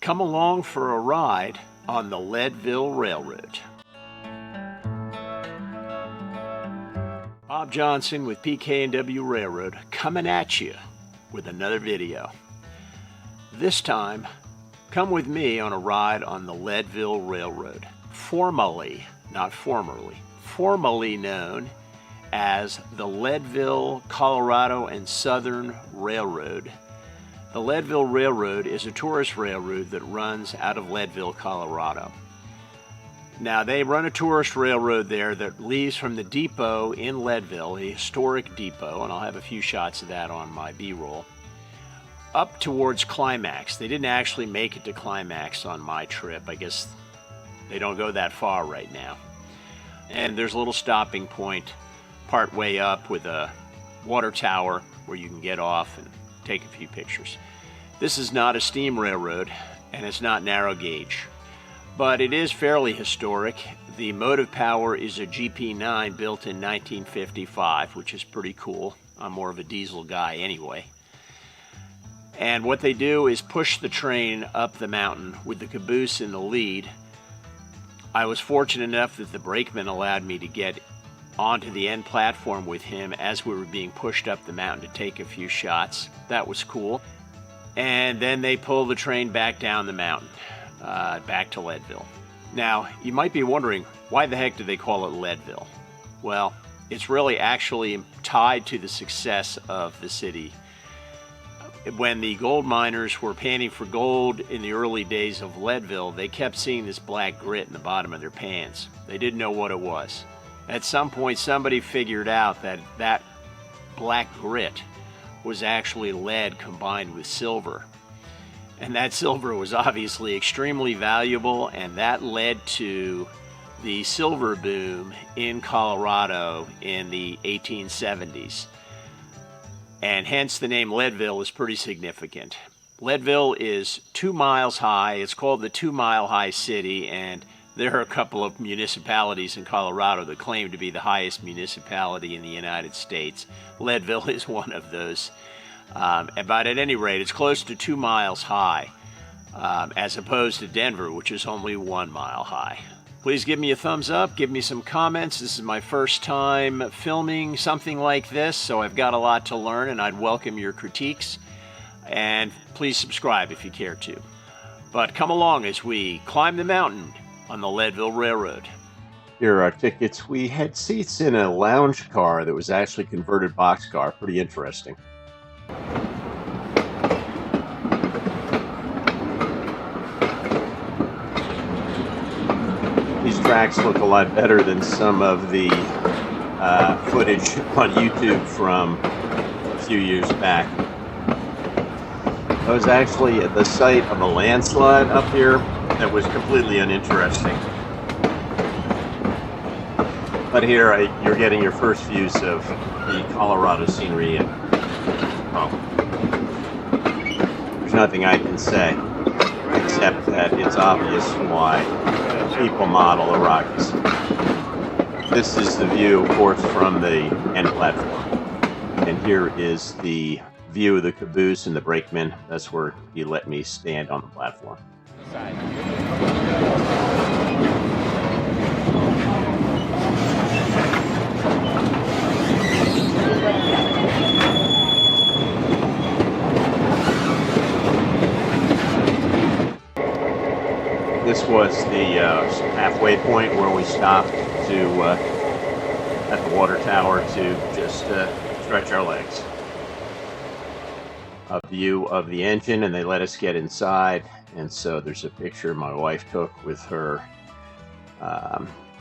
Come along for a ride on the Leadville Railroad. Bob Johnson with PK&W Railroad coming at you with another video. This time, come with me on a ride on the Leadville Railroad, formerly known as the Leadville Colorado and Southern Railroad. The Leadville Railroad is a tourist railroad that runs out of Leadville, Colorado. Now, they run a tourist railroad there that leaves from the depot in Leadville, a historic depot, and I'll have a few shots of that on my B-roll, up towards Climax. They didn't actually make it to Climax on my trip. I guess they don't go that far right now. And there's a little stopping point part way up with a water tower where you can get off and take a few pictures. This is not a steam railroad and it's not narrow gauge, but it is fairly historic. The motive power is a GP9 built in 1955, which is pretty cool. I'm more of a diesel guy anyway. And what they do is push the train up the mountain with the caboose in the lead. I was fortunate enough that the brakeman allowed me to get onto the end platform with him as we were being pushed up the mountain to take a few shots. That was cool. And then they pull the train back down the mountain, back to Leadville. Now, you might be wondering, why the heck do they call it Leadville? Well, it's really actually tied to the success of the city. When the gold miners were panning for gold in the early days of Leadville, they kept seeing this black grit in the bottom of their pans. They didn't know what it was. At some point, somebody figured out that that black grit was actually lead combined with silver. And that silver was obviously extremely valuable, and that led to the silver boom in Colorado in the 1870s. And hence the name Leadville is pretty significant. Leadville is 2 miles high. It's called the 2 Mile High City, and there are a couple of municipalities in Colorado that claim to be the highest municipality in the United States. Leadville is one of those. But at any rate, it's close to 2 miles high, as opposed to Denver, which is only 1 mile high. Please give me a thumbs up, give me some comments. This is my first time filming something like this, so I've got a lot to learn, and I'd welcome your critiques. And please subscribe if you care to. But come along as we climb the mountain on the Leadville Railroad. Here are our tickets. We had seats in a lounge car that was actually converted boxcar. Pretty interesting. These tracks look a lot better than some of the footage on YouTube from a few years back. I was actually at the site of a landslide up here that was completely uninteresting. But here you're getting your first views of the Colorado scenery, and well, there's nothing I can say except that it's obvious why people model the Rockies. This is the view, of course, from the end platform. And here is the view of the caboose and the brakeman. That's where he let me stand on the platform. This was the halfway point where we stopped to at the water tower to just stretch our legs. A view of the engine, and they let us get inside, and so there's a picture my wife took with her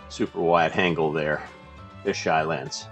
super wide angle there, fisheye lens.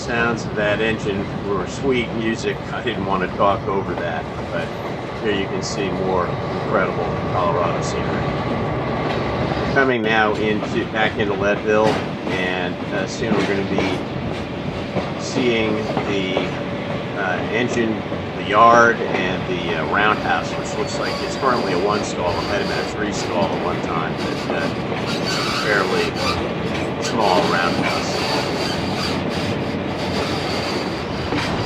sounds of that engine were sweet music. I didn't want to talk over that, but here you can see more incredible Colorado scenery. We're coming now back into Leadville, and soon we're going to be seeing the engine, the yard, and the roundhouse, which looks like it's currently a one stall. It might have been a three stall at one time, but it's a fairly small roundhouse.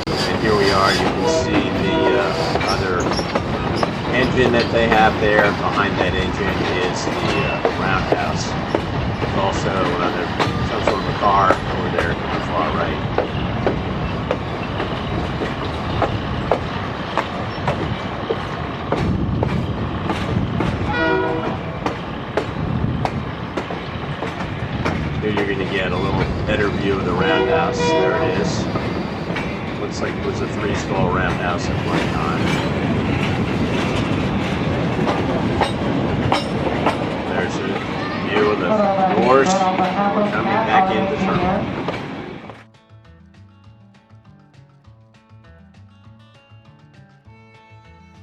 And here we are. You can see the other engine that they have there. Behind that engine is the roundhouse. There's also some sort of a car over there to the far right. Here you're going to get a little better view of the roundhouse. There it is. Looks like it was a three-stall roundhouse at one time. There's a view of the doors. We're coming back into the terminal.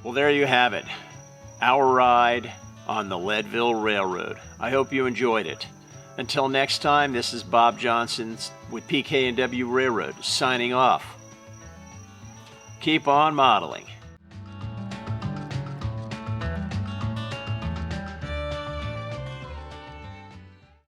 Well, there you have it. Our ride on the Leadville Railroad. I hope you enjoyed it. Until next time, this is Bob Johnson with PK&W Railroad signing off. Keep on modeling.